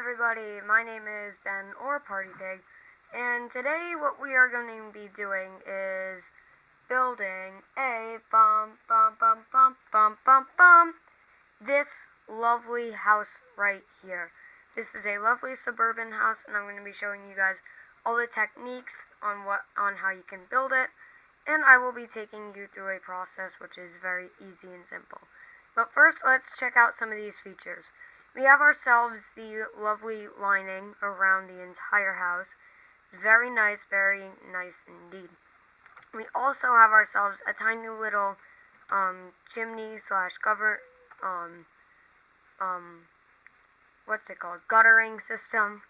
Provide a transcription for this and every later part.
everybody, my name is Ben or Party Pig, and today what we are going to be doing is building a this lovely house right here. This is a lovely suburban house, and I'm going to be showing you guys all the techniques on how you can build it, and I will be taking you through a process which is very easy and simple. But first, let's check out some of these features. We have ourselves the lovely lining around the entire house. It's very nice indeed. We also have ourselves a tiny little chimney slash cover, what's it called? Guttering system.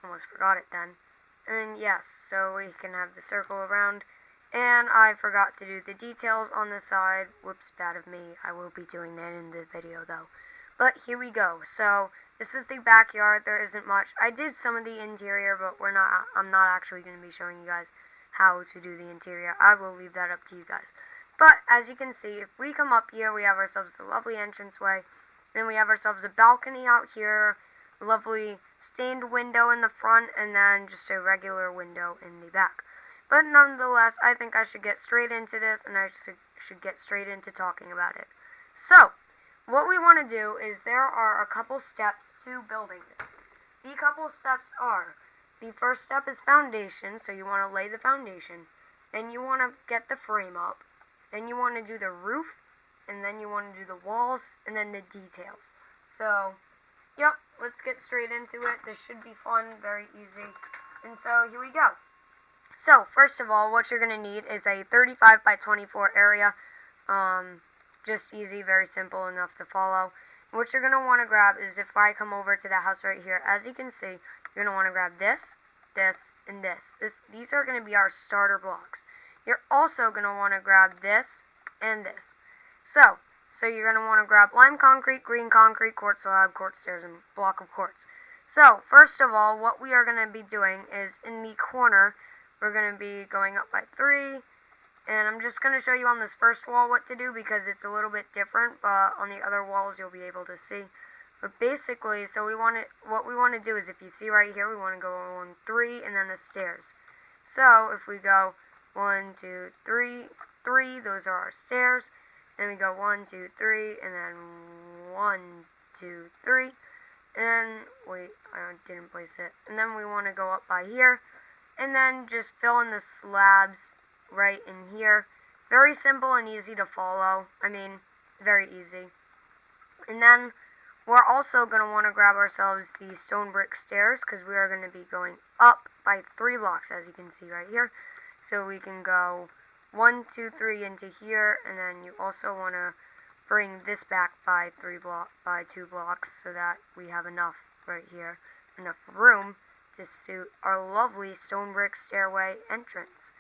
Almost forgot it then. And yes, so we can have the circle around. And I forgot to do the details on the side. Whoops, bad of me. I will be doing that in the video though. But here we go. So this is the backyard. There isn't much. I did some of the interior, but I'm not actually going to be showing you guys how to do the interior. I will leave that up to you guys. But as you can see, if we come up here, we have ourselves the lovely entranceway. Then we have ourselves a balcony out here, a lovely stained window in the front, and then just a regular window in the back. But nonetheless, I think I should get straight into this, and I should get straight into talking about it. So, what we want to do is there are a couple steps to building this. The couple steps are, the first step is foundation, so you want to lay the foundation. Then you want to get the frame up. Then you want to do the roof, and then you want to do the walls, and then the details. So, yep, let's get straight into it. This should be fun, very easy. And so, here we go. So, first of all, what you're going to need is a 35 by 24 area. Just easy, very simple enough to follow. What you're going to want to grab is, if I come over to the house right here, as you can see, you're going to want to grab this, this, and this. These are going to be our starter blocks. You're also going to want to grab this and this. So you're going to want to grab lime concrete, green concrete, quartz slab, quartz stairs, and block of quartz. So, first of all, what we are going to be doing is, in the corner, we're going to be going up by 3, and I'm just going to show you on this first wall what to do because it's a little bit different, but on the other walls you'll be able to see. But basically, what we want to do is, if you see right here, we want to go on 3 and then the stairs. So, if we go 1, 2, 3, 3, those are our stairs. Then we go 1, 2, 3, and then 1, 2, 3. And wait, I didn't place it. And then we want to go up by here, and then just fill in the slabs right in here. Very simple and easy to follow. I mean, very easy. And then we're also going to want to grab ourselves the stone brick stairs because we are going to be going up by 3 blocks, as you can see right here. So we can go 1, 2, 3 into here, and then you also want to bring this back by 2 blocks so that we have enough right here, enough room to suit our lovely stone brick stairway entrance.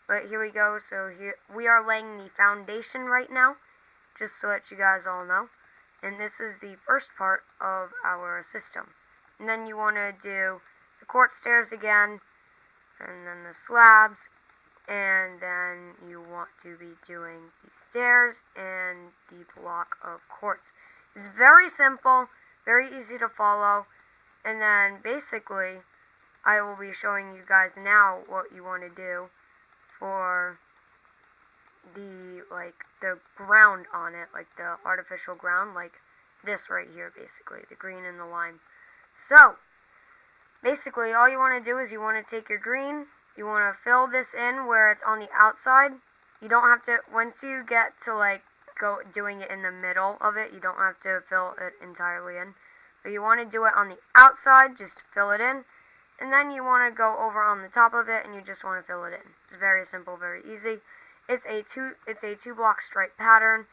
But here we go. So here we are laying the foundation right now, just to let you guys all know. And this is the first part of our system. And then you want to do the quartz stairs again, and then the slabs, and then you want to be doing the stairs and the block of quartz. It's very simple, very easy to follow. And then basically, I will be showing you guys now what you want to do for the ground on it, like the artificial ground, like this right here, basically, the green and the lime. So, basically, all you want to do is you want to take your green, you want to fill this in where it's on the outside. You don't have to, once you get to doing it in the middle of it, you don't have to fill it entirely in. But you want to do it on the outside, just fill it in. And then you want to go over on the top of it, and you just want to fill it in. It's very simple, very easy. It's a 2 block stripe pattern.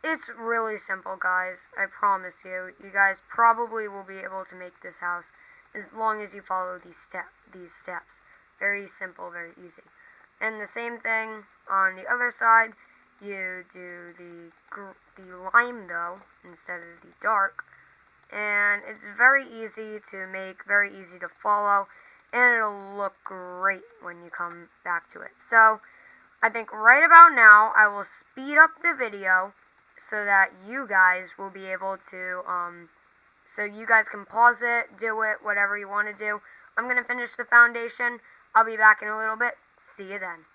It's really simple, guys. I promise you. You guys probably will be able to make this house as long as you follow these steps. Very simple, very easy. And the same thing on the other side. You do the lime though instead of the dark. And it's very easy to make, very easy to follow, and it'll look great when you come back to it. So, I think right about now, I will speed up the video so that you guys will be able to So you guys can pause it, do it, whatever you want to do. I'm going to finish the foundation. I'll be back in a little bit. See you then.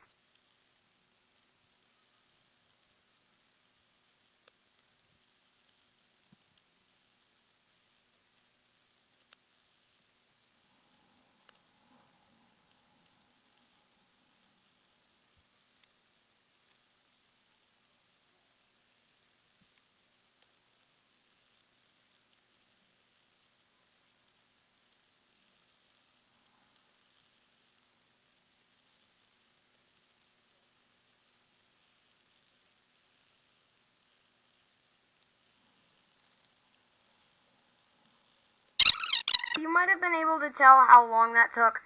You might have been able to tell how long that took.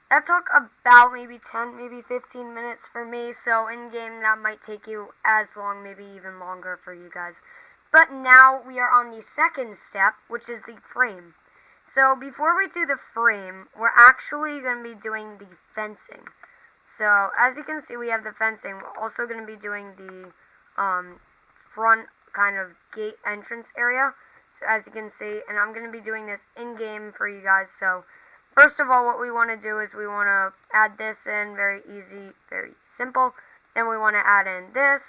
That took about maybe 10, maybe 15 minutes for me, so in-game that might take you as long, maybe even longer for you guys. But now we are on the second step, which is the frame. So before we do the frame, we're actually going to be doing the fencing. So as you can see, we have the fencing. We're also going to be doing the front kind of gate entrance area. So as you can see, and I'm going to be doing this in-game for you guys. So first of all, what we want to do is we want to add this in, very easy, very simple. Then we want to add in this,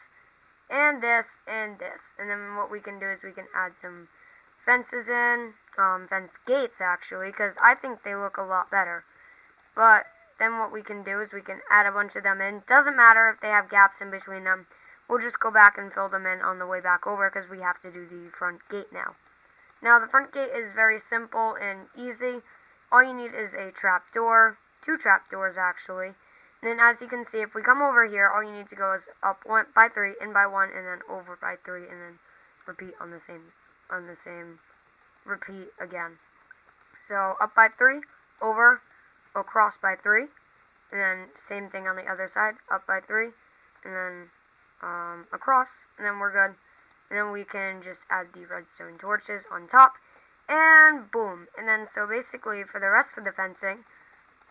and this, and this. And then what we can do is we can add some fences in, fence gates actually, because I think they look a lot better. But then what we can do is we can add a bunch of them in. Doesn't matter if they have gaps in between them. We'll just go back and fill them in on the way back over because we have to do the front gate now. Now the front gate is very simple and easy. All you need is a trap door, 2 trap doors actually. And then as you can see, if we come over here, all you need to go is up 1 by 3, in by 1, and then over by 3, and then repeat on the same repeat again. So up by 3, over, across by 3, and then same thing on the other side, up by 3, and then across, and then we're good. And then we can just add the redstone torches on top, and boom. And then so basically for the rest of the fencing,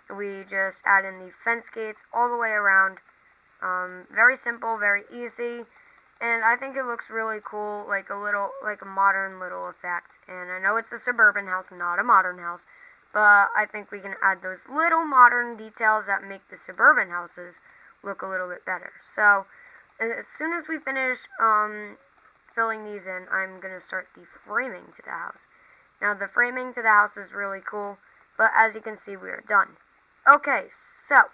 we just add in the fence gates all the way around. Very simple, very easy, and I think it looks really cool, like a modern little effect. And I know it's a suburban house, not a modern house, but I think we can add those little modern details that make the suburban houses look a little bit better. So as soon as we finish filling these in, I'm going to start the framing to the house. Now the framing to the house is really cool, but as you can see, we are done. Okay, so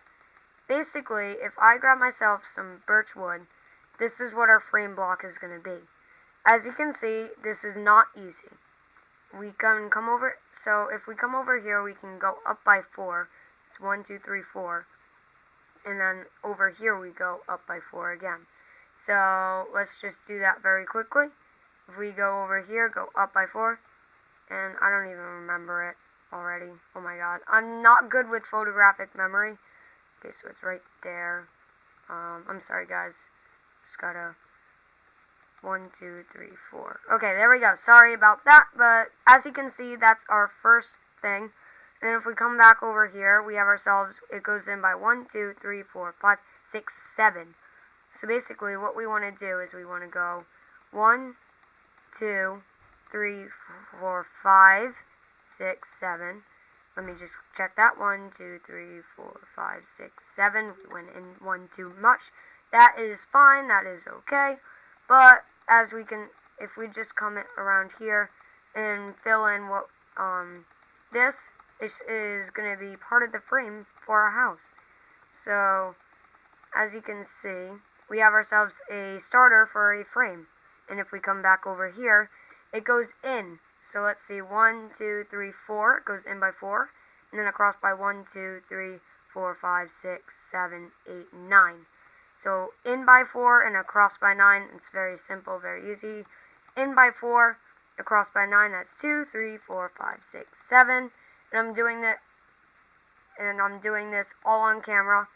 basically if I grab myself some birch wood, this is what our frame block is going to be. As you can see, this is not easy. We can come over, so if we come over here, we can go up by 4. It's 1, 2, 3, 4. And then over here we go up by 4 again. So let's just do that very quickly. If we go over here, go up by 4, and I don't even remember it already. Oh my god, I'm not good with photographic memory. Okay, so it's right there. I'm sorry guys, just gotta 1, 2, 3, 4. Okay, there we go. Sorry about that, but as you can see, that's our first thing. And if we come back over here, we have ourselves, it goes in by 1, 2, 3, 4, 5, 6, 7. So basically what we want to do is we want to go 1, 2, 3, 4, 5, 6, 7. Let me just check that. 1, 2, 3, 4, 5, 6, 7. We went in 1 too much. That is fine. That is okay. But as we can, if we just come around here and fill in what this is going to be part of the frame for our house. So as you can see, we have ourselves a starter for a frame. And if we come back over here, it goes in. So let's see, 1, 2, 3, 4. It goes in by 4. And then across by 1, 2, 3, 4, 5, 6, 7, 8, 9. So in by 4 and across by 9. It's very simple, very easy. In by 4, across by 9. That's 2, 3, 4, 5, 6, 7. And I'm doing this all on camera.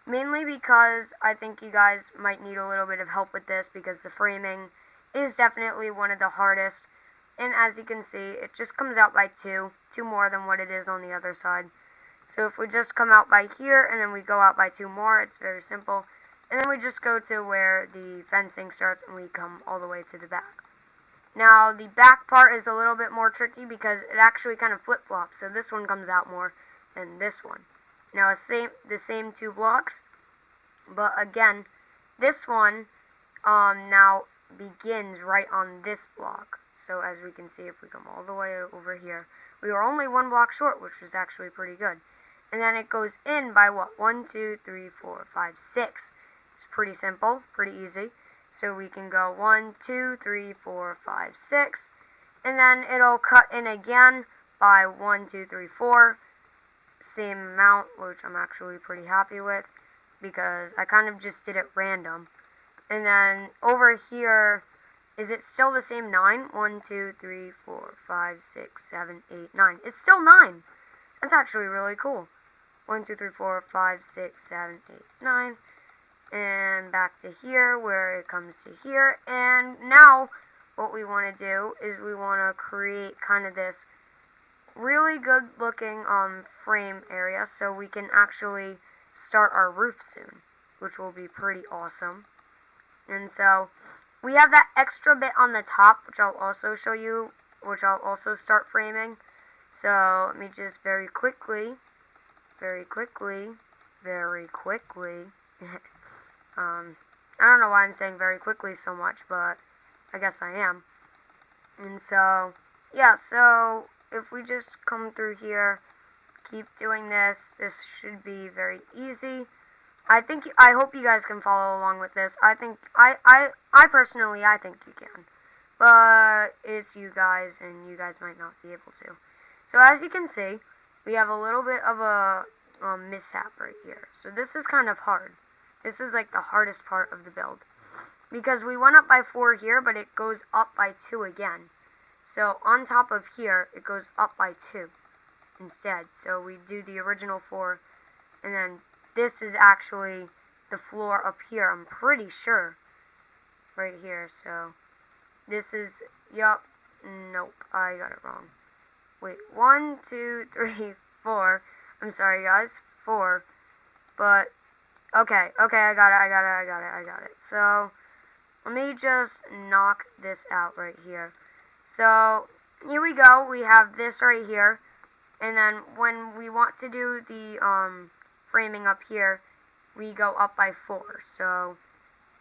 Mainly because I think you guys might need a little bit of help with this, because the framing is definitely one of the hardest. And as you can see, it just comes out by 2 more than what it is on the other side. So if we just come out by here, and then we go out by 2 more, it's very simple. And then we just go to where the fencing starts, and we come all the way to the back. Now, the back part is a little bit more tricky because it actually kind of flip-flops. So this one comes out more than this one. Now, the same 2 blocks. But again, this one now begins right on this block. So as we can see, if we come all the way over here, we were only 1 block short, which was actually pretty good. And then it goes in by what? 1, 2, 3, 4, 5, 6. It's pretty simple, pretty easy. So we can go 1, 2, 3, 4, 5, 6. And then it'll cut in again by 1, 2, 3, 4. Same amount, which I'm actually pretty happy with, because I kind of just did it random. And then over here, is it still the same 9? 1, 2, 3, 4, 5, 6, 7, 8, 9. It's still 9. That's actually really cool. 1, 2, 3, 4, 5, 6, 7, 8, 9. And back to here, where it comes to here. And now, what we want to do is we want to create kind of this really good looking frame area, so we can actually start our roof soon, which will be pretty awesome. And so we have that extra bit on the top, which I'll also show you, which I'll also start framing. So let me just very quickly I don't know why I'm saying very quickly so much, but I guess I am. And so yeah, so if we just come through here, keep doing this should be very easy. I hope you guys can follow along with this. I personally, I think you can. But it's you guys, and you guys might not be able to. So as you can see, we have a little bit of a mishap right here. So this is kind of hard. This is like the hardest part of the build. Because we went up by 4 here, but it goes up by 2 again. So on top of here, it goes up by 2 instead. So we do the original 4, and then this is actually the floor up here, I'm pretty sure. Right here, so this is, yup, nope, I got it wrong. Wait, 1, 2, 3, 4. I'm sorry, guys, 4. But, okay, I got it. So, let me just knock this out right here. So, here we go. We have this right here. And then, when we want to do the, framing up here, we go up by 4. So,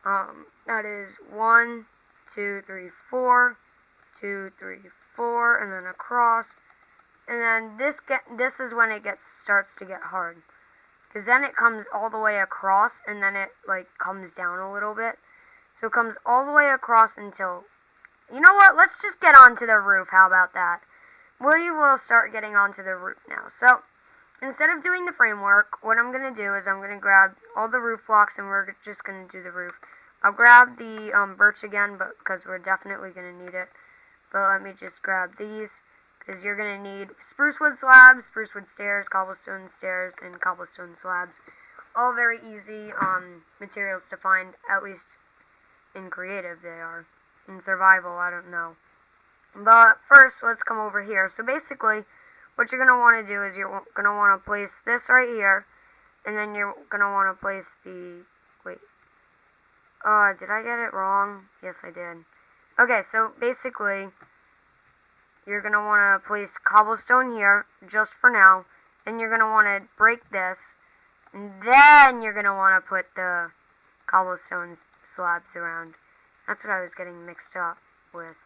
that is 1, 2, 3, 4, 2, 3, 4, and then across. And then this is when it starts to get hard, because then it comes all the way across, and then it like comes down a little bit. So it comes all the way across until, you know what? Let's just get onto the roof. How about that? We will start getting onto the roof now. So instead of doing the framework, what I'm gonna do is I'm gonna grab all the roof blocks, and we're just gonna do the roof. I'll grab the birch again, but because we're definitely gonna need it. But let me just grab these, because you're going to need spruce wood slabs, spruce wood stairs, and cobblestone slabs. All very easy materials to find, at least in creative they are. In survival, I don't know. But first, let's come over here. So basically, what you're going to want to do is you're going to want to place this right here, and then you're going to want to place the, wait, did I get it wrong? Yes, I did. Okay, so basically, you're going to want to place cobblestone here, just for now. And you're going to want to break this. And then you're going to want to put the cobblestone slabs around. That's what I was getting mixed up with.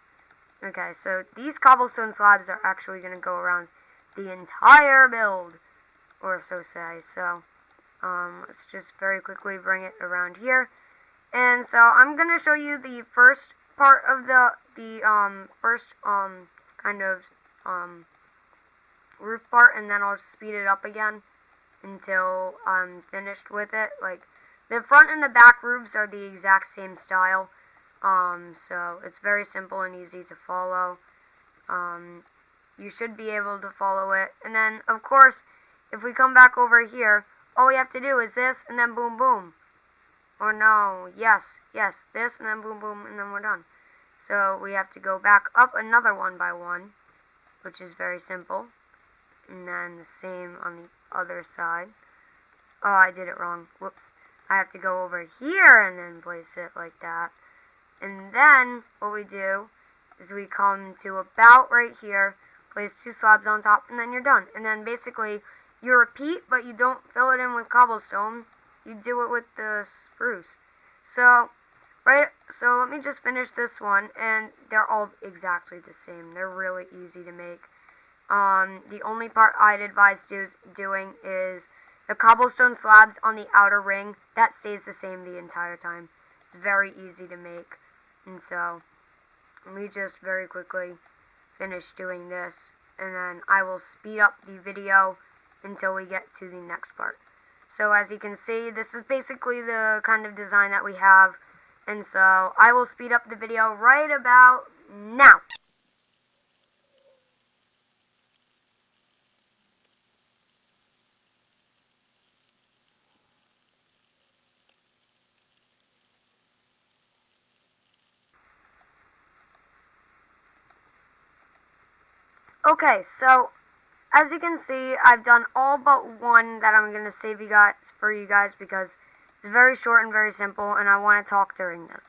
Okay, so these cobblestone slabs are actually going to go around the entire build, or so say. So, let's just very quickly bring it around here. And so, I'm going to show you the first part of the first, kind of roof part, and then I'll speed it up again until I'm finished with it. Like, the front and the back roofs are the exact same style, so it's very simple and easy to follow. You should be able to follow it. And then, of course, if we come back over here, all we have to do is this, and then boom, boom. Or no, yes, this, and then boom, boom, and then we're done. So we have to go back up another 1 by 1, which is very simple. And then the same on the other side. Oh, I did it wrong. Whoops. I have to go over here and then place it like that. And then what we do is we come to about right here, place 2 slabs on top, and then you're done. And then basically you repeat, but you don't fill it in with cobblestone. You do it with the spruce. So let me just finish this one, and they're all exactly the same. They're really easy to make. The only part I'd advise doing is the cobblestone slabs on the outer ring. That stays the same the entire time. It's very easy to make. And so, let me just very quickly finish doing this, and then I will speed up the video until we get to the next part. So as you can see, this is basically the kind of design that we have, and so I will speed up the video right about now. Okay, so as you can see, I've done all but one that I'm going to save for you guys because it's very short and very simple, and I want to talk during this.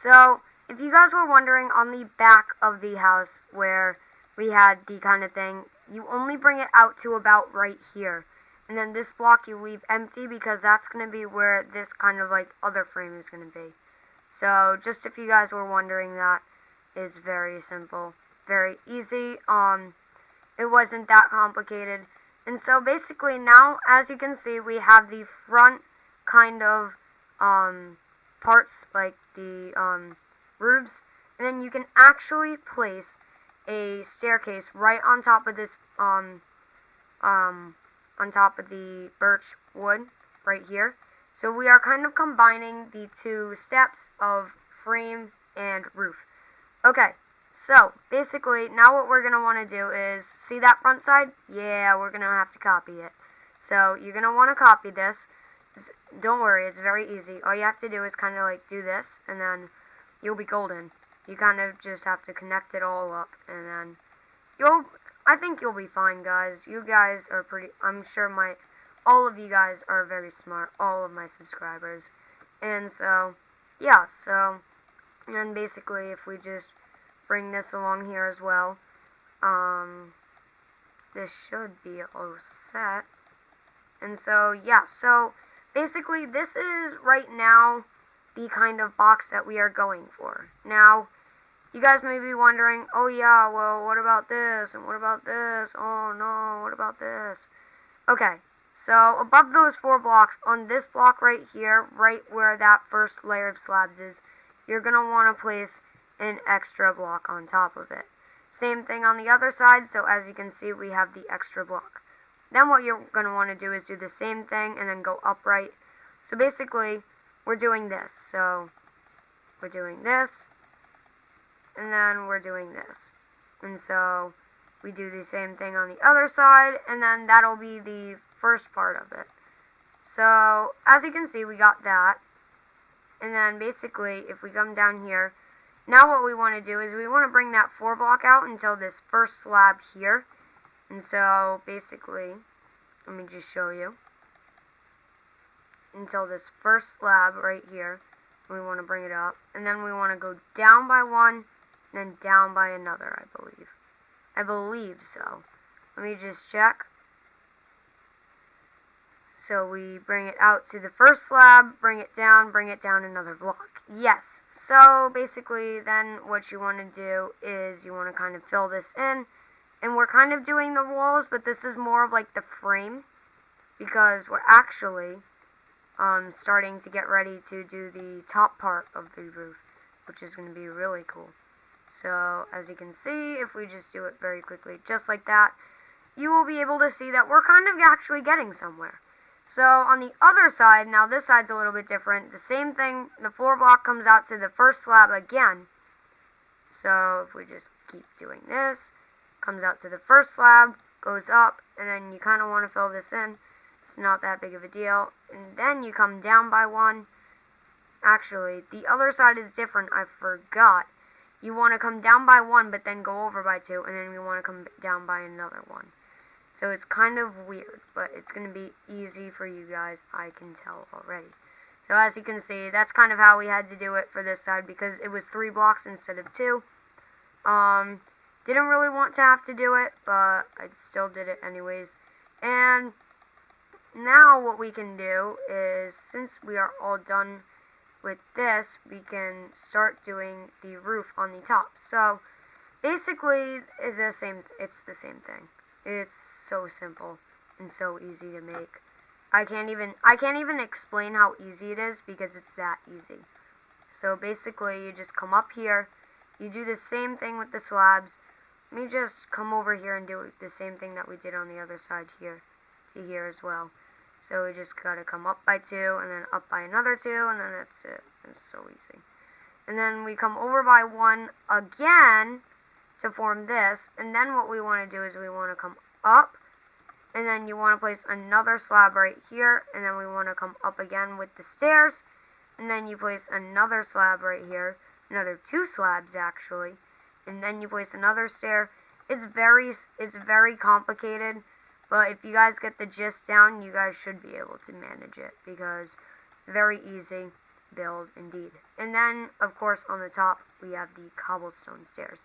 So, if you guys were wondering, on the back of the house where we had the kind of thing, you only bring it out to about right here. And then this block you leave empty because that's going to be where this kind of like other frame is going to be. So, just if you guys were wondering, that is very simple. Very easy. It wasn't that complicated. And so basically now, as you can see, we have the front kind of parts, like the roofs, and then you can actually place a staircase right on top of this on top of the birch wood right here. So we are kind of combining the 2 steps of frame and roof. Okay, so basically now what we're going to want to do is, see that front side? Yeah, we're going to have to copy it. So you're going to want to copy this. Don't worry, it's very easy. All you have to do is kind of like do this, and then you'll be golden. You kind of just have to connect it all up, and then I think you'll be fine, guys. You guys are I'm sure all of you guys are very smart, all of my subscribers. And so, yeah, and then basically if we just bring this along here as well, this should be all set. And so, yeah, so basically this is right now the kind of box that we are going for. Now, you guys may be wondering, oh yeah, well, what about this, and what about this, oh no, what about this? Okay, so above those 4 blocks, on this block right here, right where that first layer of slabs is, you're going to want to place an extra block on top of it. Same thing on the other side, so as you can see, we have the extra block. Then what you're going to want to do is do the same thing and then go upright. So basically, we're doing this. So, we're doing this, and then we're doing this. And so, we do the same thing on the other side, and then that'll be the first part of it. So, as you can see, we got that. And then basically, if we come down here, now what we want to do is we want to bring that 4 block out until this first slab here. And so basically, let me just show you. Until this first slab right here, we want to bring it up. And then we want to go down by 1, and then down by another, I believe. I believe so. Let me just check. So we bring it out to the first slab, bring it down another block. Yes. So basically then what you want to do is you want to kind of fill this in. And we're kind of doing the walls, but this is more of like the frame. Because we're actually starting to get ready to do the top part of the roof, which is going to be really cool. So as you can see, if we just do it very quickly, just like that, you will be able to see that we're kind of actually getting somewhere. So on the other side, now this side's a little bit different. The same thing, the 4 block comes out to the first slab again. So if we just keep doing this, comes out to the first slab, goes up, and then you kind of want to fill this in. It's not that big of a deal. And then you come down by 1. Actually, the other side is different. I forgot. You want to come down by 1, but then go over by 2, and then you want to come down by another 1. So it's kind of weird, but it's going to be easy for you guys, I can tell already. So as you can see, that's kind of how we had to do it for this side, because it was 3 blocks instead of 2. Didn't really want to have to do it, but I still did it anyways. And now what we can do is, since we are all done with this, we can start doing the roof on the top. So basically, it's the same thing. It's so simple and so easy to make. I can't even explain how easy it is because it's that easy. So basically, you just come up here, you do the same thing with the slabs. Let me just come over here and do the same thing that we did on the other side here to here as well. So we just gotta come up by 2, and then up by another 2, and then that's it. It's so easy. And then we come over by 1 again to form this, and then what we want to do is we want to come up, and then you want to place another slab right here, and then we want to come up again with the stairs, and then you place another slab right here, another 2 slabs actually, and then you place another stair. It's very complicated, but if you guys get the gist down, you guys should be able to manage it, because very easy build indeed. And then, of course, on the top, we have the cobblestone stairs.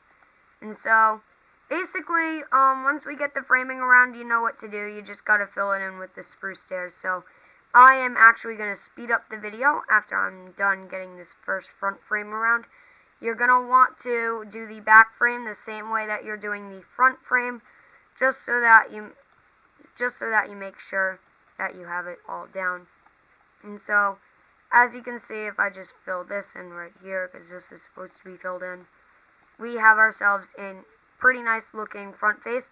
And so, basically, once we get the framing around, you know what to do. You just gotta fill it in with the spruce stairs. So, I am actually gonna speed up the video after I'm done getting this first front frame around. You're gonna want to do the back frame the same way that you're doing the front frame, just so that you make sure that you have it all down. And so, as you can see, if I just fill this in right here, because this is supposed to be filled in, we have ourselves a pretty nice looking front face.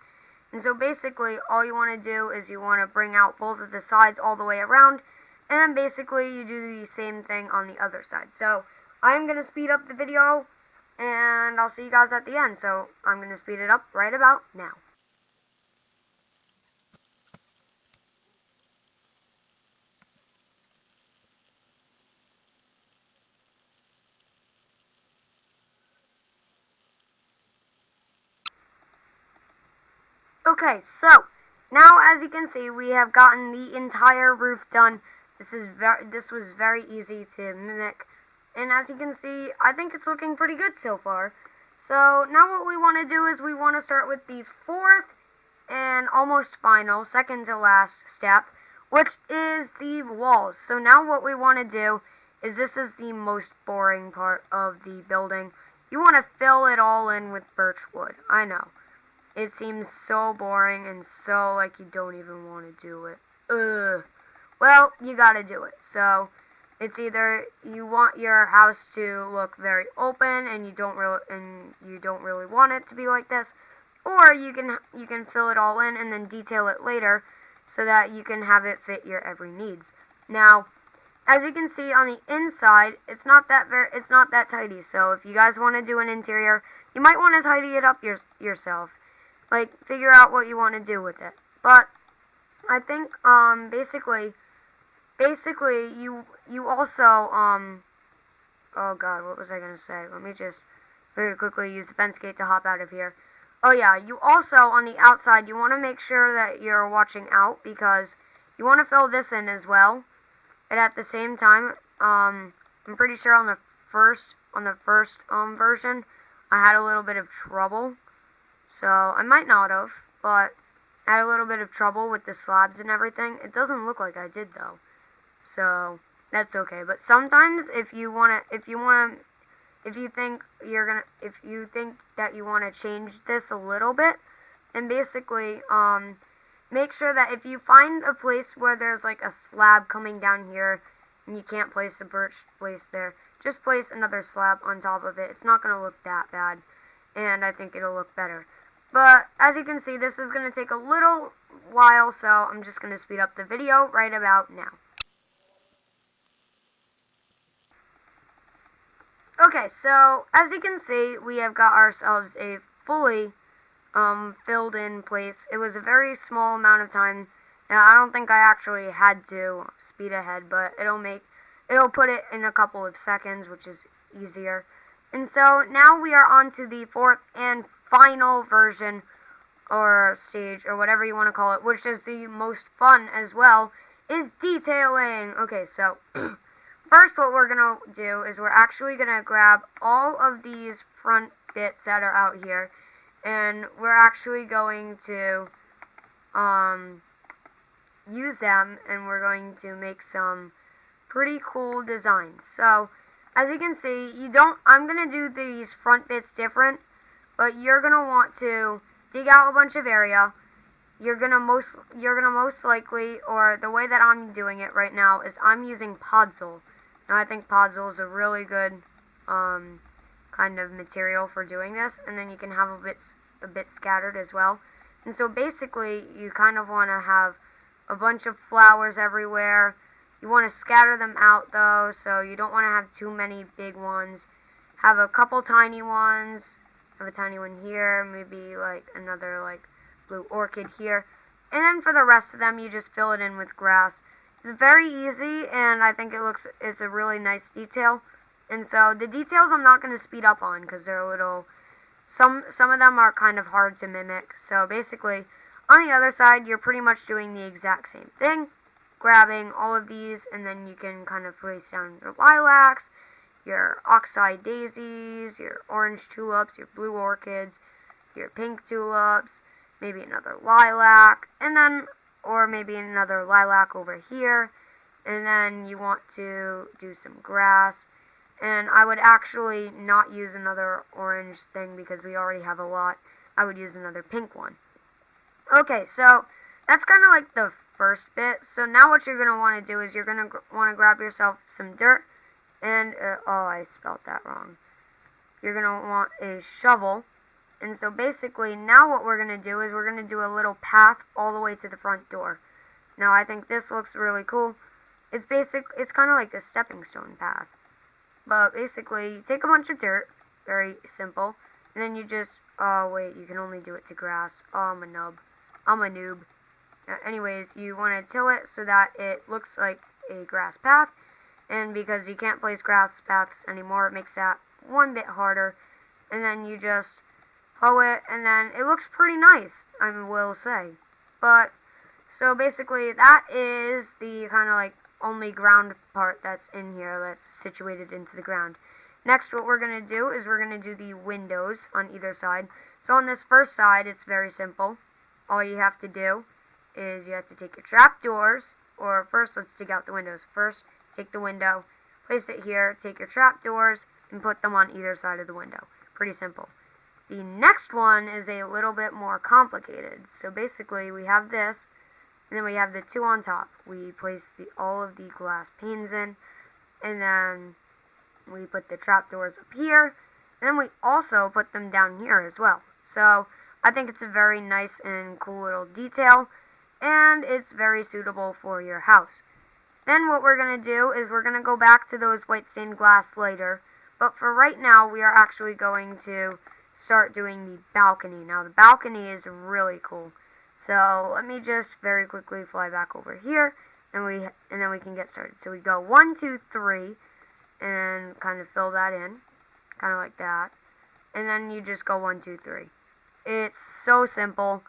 And so basically, all you want to do is you want to bring out both of the sides all the way around, and then basically you do the same thing on the other side. So I'm going to speed up the video, and I'll see you guys at the end. So I'm going to speed it up right about now. Okay, so now as you can see, we have gotten the entire roof done. This was very easy to mimic, and as you can see, I think it's looking pretty good so far. So now what we want to do is we want to start with the 4th and almost final, second to last step, which is the walls. So now what we want to do is, this is the most boring part of the building. You want to fill it all in with birch wood. I know. It seems so boring and so like you don't even want to do it. Ugh. Well, you gotta do it. So, it's either you want your house to look very open and you don't really want it to be like this, or you can fill it all in and then detail it later so that you can have it fit your every needs. Now, as you can see on the inside, it's not that tidy. So, if you guys want to do an interior, you might want to tidy it up yourself. Like, figure out what you want to do with it. But I think basically you also oh god, what was I gonna say? Let me just very quickly use the fence gate to hop out of here. Oh yeah, you also on the outside, you want to make sure that you're watching out, because you want to fill this in as well. And at the same time, I'm pretty sure on the first version, I had a little bit of trouble. So, I might not have, but I had a little bit of trouble with the slabs and everything. It doesn't look like I did, though. So, that's okay. But sometimes, if you think that you want to change this a little bit, then basically, make sure that if you find a place where there's like a slab coming down here, and you can't place a birch place there, just place another slab on top of it. It's not going to look that bad, and I think it'll look better. But, as you can see, this is going to take a little while, so I'm just going to speed up the video right about now. Okay, so, as you can see, we have got ourselves a fully filled in place. It was a very small amount of time. Now, I don't think I actually had to speed ahead, but it'll put it in a couple of seconds, which is easier. And so, now we are on to the 4th and final version, or stage, or whatever you want to call it, which is the most fun as well, is detailing. Okay, so first what we're going to do is we're actually going to grab all of these front bits that are out here, and we're actually going to use them, and we're going to make some pretty cool designs. So as you can see, I'm gonna do these front bits different, but you're gonna want to dig out a bunch of area. You're gonna most likely, or the way that I'm doing it right now is I'm using Podzol. Now I think Podzol is a really good kind of material for doing this, and then you can have a bit scattered as well. And so basically, you kind of want to have a bunch of flowers everywhere. You want to scatter them out though, so you don't want to have too many big ones. Have a couple tiny ones. Have a tiny one here, maybe like another like blue orchid here. And then for the rest of them, you just fill it in with grass. It's very easy, and I think it's a really nice detail. And so the details I'm not going to speed up on because they're a little, some of them are kind of hard to mimic. So basically, on the other side, you're pretty much doing the exact same thing. Grabbing all of these, and then you can kind of place down your lilacs, your oxeye daisies, your orange tulips, your blue orchids, your pink tulips, maybe another lilac, and then, or maybe another lilac over here, and then you want to do some grass, and I would actually not use another orange thing because we already have a lot. I would use another pink one. Okay, so that's kind of like the first bit. So now what you're going to want to do is you're going to want to grab yourself some dirt, and, oh, I spelled that wrong. You're going to want a shovel, and so basically now what we're going to do is we're going to do a little path all the way to the front door. Now I think this looks really cool. It's kind of like a stepping stone path. But basically, you take a bunch of dirt, very simple, and then you just, oh wait, you can only do it to grass. Oh, I'm a noob. Anyways, you want to till it so that it looks like a grass path, and because you can't place grass paths anymore, it makes that one bit harder, and then you just hoe it, and then it looks pretty nice, I will say. But, so basically, that is the kind of like only ground part that's in here, that's situated into the ground. Next, what we're going to do is we're going to do the windows on either side. So on this first side, it's very simple. All you have to do is you have to take your trapdoors, or first let's dig out the windows. First, take the window, place it here, take your trapdoors, and put them on either side of the window. Pretty simple. The next one is a little bit more complicated. So basically, we have this, and then we have the two on top. We place all of the glass panes in, and then we put the trapdoors up here, and then we also put them down here as well. So I think it's a very nice and cool little detail, and it's very suitable for your house. Then what we're going to do is we're going to go back to those white stained glass later, but for right now we are actually going to start doing the balcony. Now the balcony is really cool. So let me just very quickly fly back over here, and then we can get started. So we go 1, 2, 3, and kind of fill that in, kind of like that. And then you just go 1, 2, 3. It's so simple,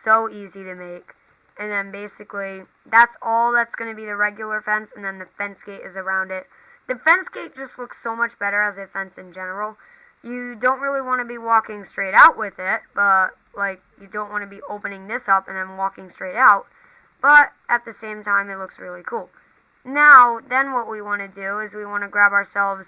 so easy to make. And then basically, that's all that's going to be the regular fence, and then the fence gate is around it. The fence gate just looks so much better as a fence in general. You don't really want to be walking straight out with it, but like you don't want to be opening this up and then walking straight out. But at the same time, it looks really cool. Now, then what we want to do is we want to grab ourselves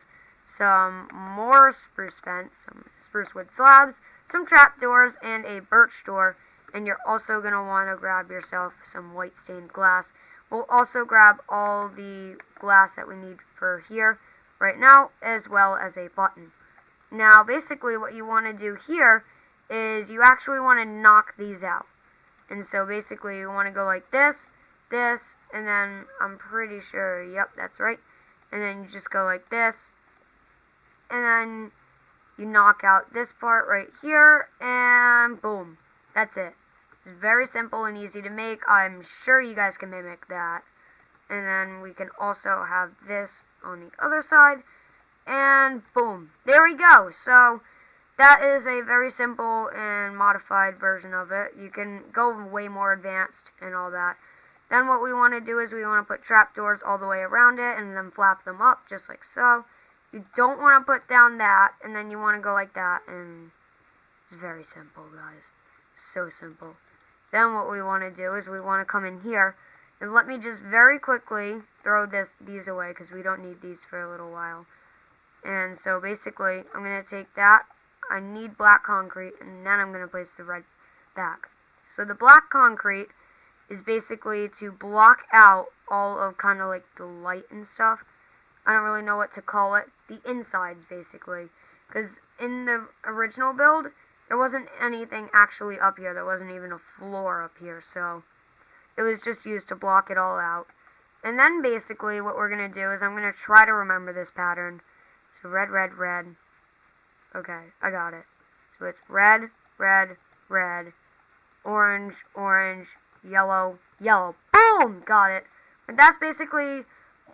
some more spruce fence, some spruce wood slabs, some trapdoors, and a birch door. And you're also going to want to grab yourself some white stained glass. We'll also grab all the glass that we need for here right now, as well as a button. Now, basically what you want to do here is you actually want to knock these out. And so basically you want to go like this, this, and then I'm pretty sure, yep, that's right. And then you just go like this, and then you knock out this part right here, and boom, that's it. It's very simple and easy to make. I'm sure you guys can mimic that. And then we can also have this on the other side, and boom, there we go. So that is a very simple and modified version of it. You can go way more advanced and all that. Then what we want to do is we want to put trapdoors all the way around it and then flap them up just like so. You don't want to put down that, and then you want to go like that, and it's very simple, guys. So simple. Then what we want to do is we want to come in here, and let me just very quickly throw these away, because we don't need these for a little while. And so basically, I'm going to take that. I need black concrete, and then I'm going to place the red back. So the black concrete is basically to block out all of kind of like the light and stuff. I don't really know what to call it. The insides, basically. Because in the original build, there wasn't anything actually up here. There wasn't even a floor up here. So it was just used to block it all out. And then basically what we're going to do is I'm going to try to remember this pattern. So red, red, red. Okay, I got it. So it's red, red, red, orange, orange, yellow, yellow. Boom! Got it. But that's basically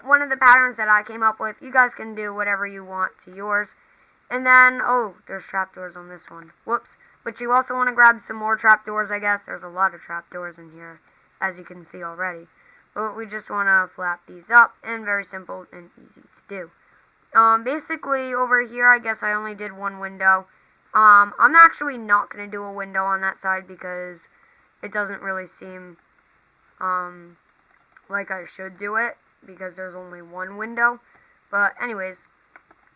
one of the patterns that I came up with. You guys can do whatever you want to yours. And then, oh, there's trapdoors on this one. Whoops. But you also want to grab some more trapdoors, I guess. There's a lot of trapdoors in here, as you can see already. But we just want to flap these up, and very simple and easy to do. Basically, over here, I guess I only did one window. I'm actually not going to do a window on that side because it doesn't really seem, like I should do it because there's only one window. But anyways,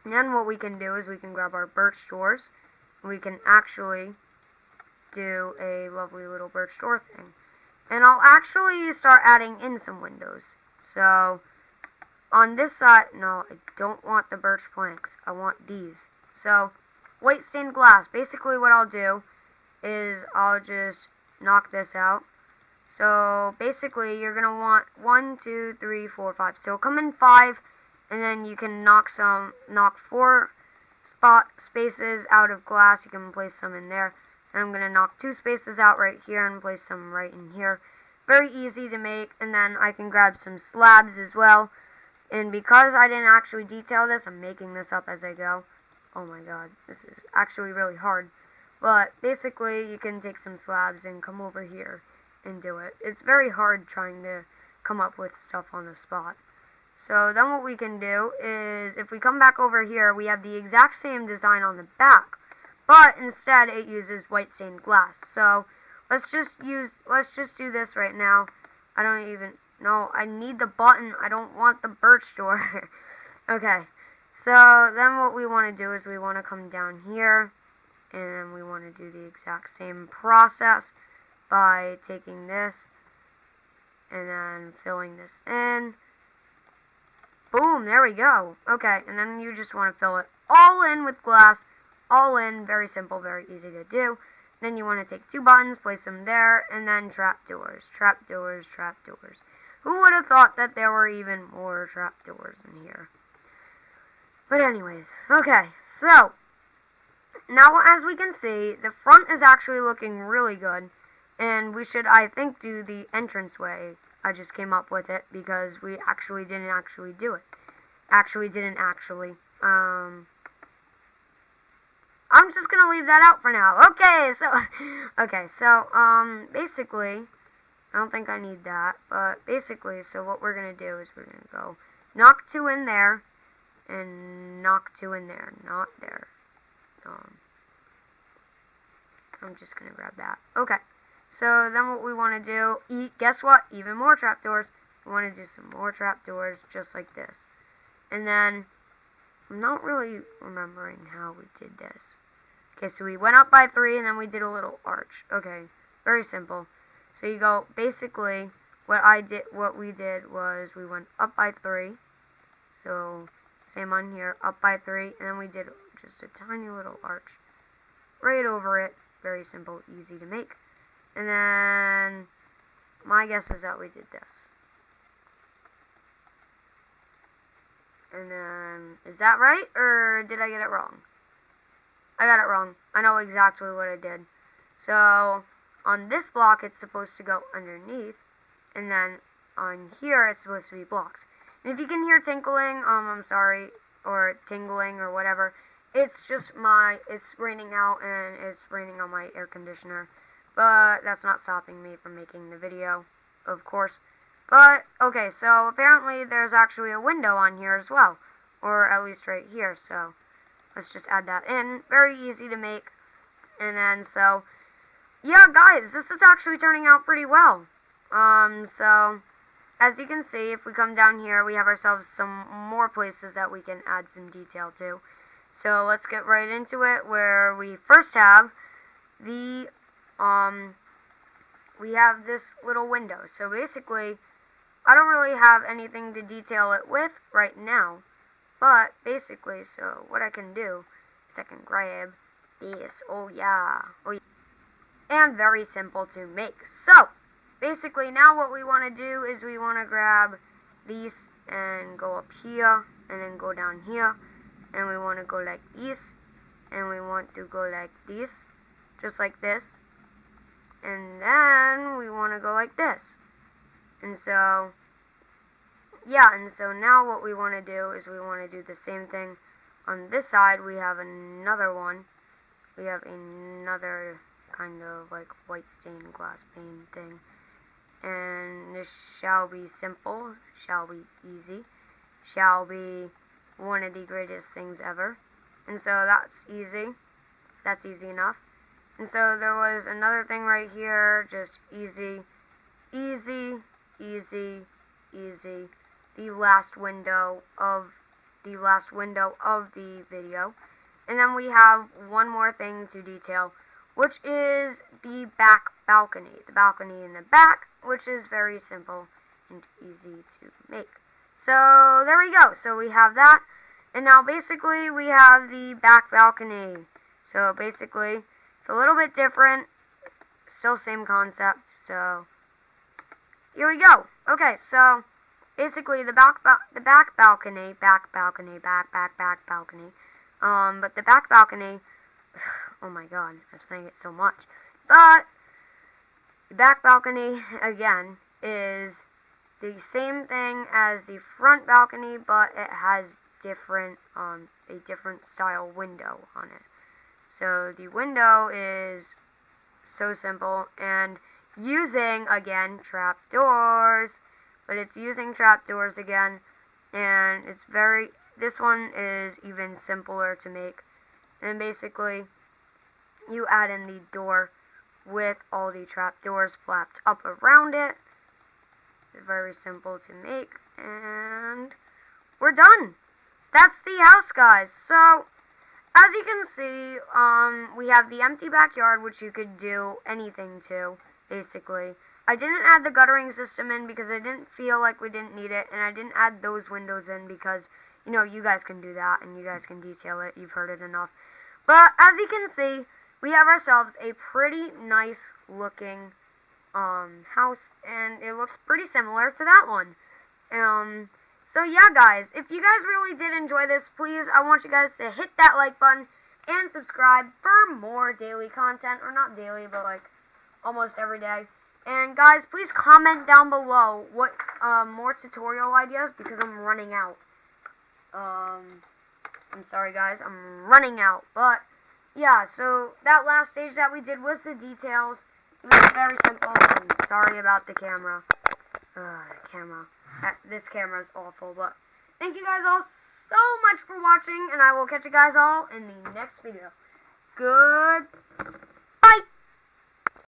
then what we can do is we can grab our birch doors. We can actually do a lovely little birch door thing. And I'll actually start adding in some windows. So on this side, no, I don't want the birch planks. I want these. So, white stained glass. Basically what I'll do is I'll just knock this out. So, basically you're going to want 1, 2, 3, 4, 5. So, come in 5, and then you can knock 4 spaces out of glass. You can place some in there. And I'm going to knock 2 spaces out right here and place some right in here. Very easy to make. And then I can grab some slabs as well. And because I didn't actually detail this, I'm making this up as I go. Oh my god, this is actually really hard. But basically, you can take some slabs and come over here and do it. It's very hard trying to come up with stuff on the spot. So then what we can do is, if we come back over here, we have the exact same design on the back. But instead, it uses white stained glass. So let's just do this right now. I don't even... No, I need the button. I don't want the birch door. Okay. So, then what we want to do is we want to come down here. And then we want to do the exact same process by taking this. And then filling this in. Boom, there we go. Okay, and then you just want to fill it all in with glass. All in. Very simple, very easy to do. Then you want to take 2 buttons, place them there, and then trapdoors. Trapdoors, trapdoors. Who would have thought that there were even more trapdoors in here? But anyways, okay, so, now as we can see, the front is actually looking really good, and we should, I think, do the entranceway. I just came up with it, because we actually didn't actually do it. I'm just gonna leave that out for now. Okay, so, basically, I don't think I need that, but basically, so what we're going to do is we're going to go knock 2 in there, and knock 2 in there, not there. I'm just going to grab that. Okay, so then what we want to do, guess what, even more trapdoors. We want to do some more trapdoors, just like this. And then, I'm not really remembering how we did this. Okay, so we went up by 3, and then we did a little arch. Okay, very simple. So you go, basically, what we did was we went up by 3. So, same on here, up by 3, and then we did just a tiny little arch right over it. Very simple, easy to make. And then, my guess is that we did this. And then, is that right, or did I get it wrong? I got it wrong. I know exactly what I did. So, on this block, it's supposed to go underneath, and then on here, it's supposed to be blocks. And if you can hear tinkling, I'm sorry, or tingling, or whatever, it's just it's raining out, and it's raining on my air conditioner. But that's not stopping me from making the video, of course. But, okay, so apparently there's actually a window on here as well. or at least right here. So let's just add that in. Very easy to make. And then, so, yeah, guys, this is actually turning out pretty well. So, as you can see, if we come down here, we have ourselves some more places that we can add some detail to. So, let's get right into it, where we first have the, we have this little window. So, basically, I don't really have anything to detail it with right now. But, basically, so, what I can do is I can grab this. Oh, yeah. Oh, yeah. And very simple to make. So, basically, now what we want to do is we want to grab these and go up here, and then go down here, and we want to go like this, and we want to go like this, just like this, and then we want to go like this. And so, yeah, and so now what we want to do is we want to do the same thing on this side. We have another one. We have another kind of like white stained glass pane thing. And this shall be simple, shall be easy, shall be one of the greatest things ever. And so that's easy. That's easy enough. And so there was another thing right here, just easy, easy, easy, easy. The last window of the video. And then we have one more thing to detail, which is the back balcony. The balcony in the back, which is very simple and easy to make. So there we go. So we have that. And now basically we have the back balcony. So basically it's a little bit different. Still same concept. So here we go. Okay, so basically the back balcony. But the back balcony, oh my god, I'm saying it so much. But the back balcony, again, is the same thing as the front balcony, but it has a different style window on it. So the window is so simple, and using, again, trapdoors, but it's using trapdoors again, and this one is even simpler to make. And basically, you add in the door with all the trapdoors flapped up around it. It's very simple to make, and we're done. That's the house, guys. So, as you can see, we have the empty backyard, which you could do anything to, basically. I didn't add the guttering system in because I didn't feel like we didn't need it, and I didn't add those windows in because, you know, you guys can do that, and you guys can detail it. You've heard it enough. But, as you can see, we have ourselves a pretty nice looking house, and it looks pretty similar to that one. So yeah, guys, if you guys really did enjoy this, please, I want you guys to hit that like button and subscribe for more daily content, or not daily, but like almost every day. And guys, please comment down below what more tutorial ideas, because I'm running out. I'm sorry guys, I'm running out, but yeah, so that last stage that we did was the details. It was very simple. I'm sorry about the camera. This camera is awful, but thank you guys all so much for watching, and I will catch you guys all in the next video. Goodbye.